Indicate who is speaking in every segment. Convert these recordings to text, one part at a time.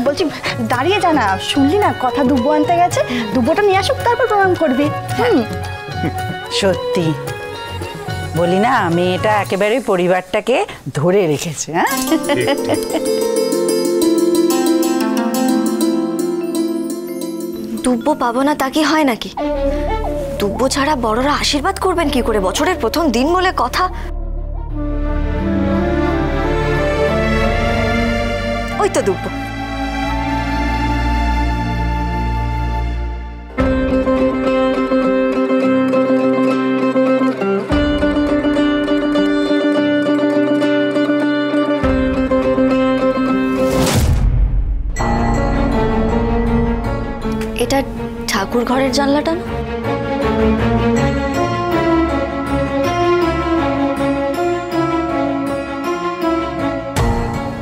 Speaker 1: বলছি দাঁড়িয়ে যা না, শুনলি না কথা দুব্বো আনতে গেছে, দুব্বোটা নিয়ে আসুক তারপর প্রণাম করবি।
Speaker 2: সত্যি বলি না, মেয়েটা একেবারে পরিবারটাকে ধরে রেখেছে। হ্যাঁ
Speaker 3: দুব্বো পাবো না তা কি হয় নাকি? দুব্বো ছাড়া বড়রা আশীর্বাদ করবেন কি করে? বছরের প্রথম দিন বলে কথা। ওই তো দুব্বো। এটা ঠাকুর ঘরের জানলাটা না?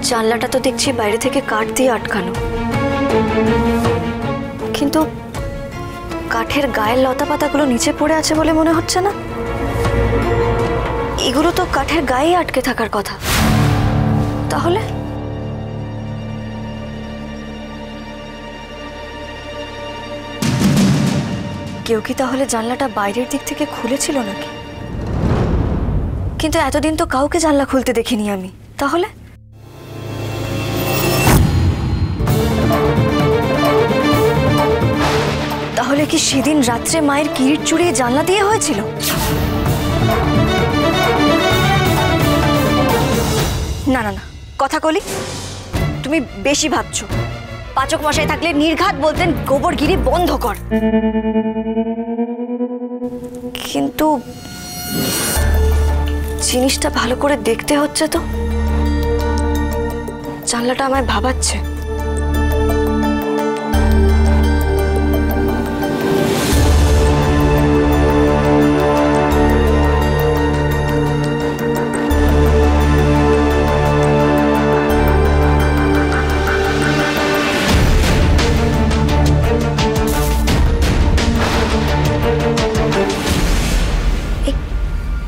Speaker 3: জানলাটা তো দেখছি বাইরে থেকে কাঠ দিয়ে আটকানো, কিন্তু কাঠের গায়ের লতা পাতাগুলো নিচে পড়ে আছে বলে মনে হচ্ছে না। এগুলো তো কাঠের গায়ে আটকে থাকার কথা। তাহলে কেউ কি তাহলে জানলাটা বাইরের দিক থেকে খুলেছিল নাকি? কিন্তু এতদিন তো কাউকে জানলা খুলতে দেখিনি আমি। তাহলে তাহলে কি সেদিন রাত্রে মায়ের কিরিট চুরিয়ে জানলা দিয়ে হয়েছিল? না না না, কথা কলি, তুমি বেশি ভাবছো। পাচক মশাই থাকলে নির্ঘাত বলতেন গোবরগিরি বন্ধ কর, কিন্তু জিনিসটা ভালো করে দেখতে হচ্ছে তো। জানলাটা আমায় ভাবাচ্ছে।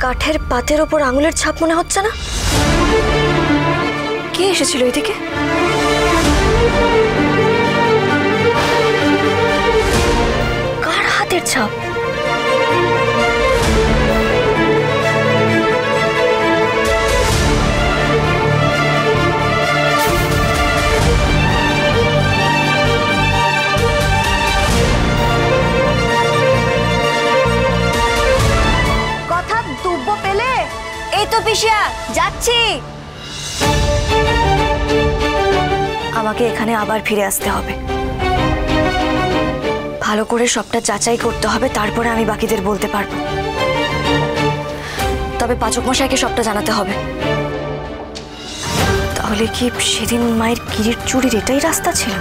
Speaker 3: কাঠের পাতের ওপর আঙুলের ছাপ মনে হচ্ছে না? কে এসেছিল এদিকে? কার হাতের ছাপ? দুব্বো পেলে? এই তো পিসিয়া, যাচ্ছি। আমাকে এখানে আবার ফিরে আসতে হবে, ভালো করে সবটা যাচাই করতে হবে, তারপরে আমি বাকিদের বলতে পারবো। তবে পাচক মশাইকে সবটা জানাতে হবে। তাহলে কি সেদিন মায়ের কিরিট চুরির এটাই রাস্তা ছিল?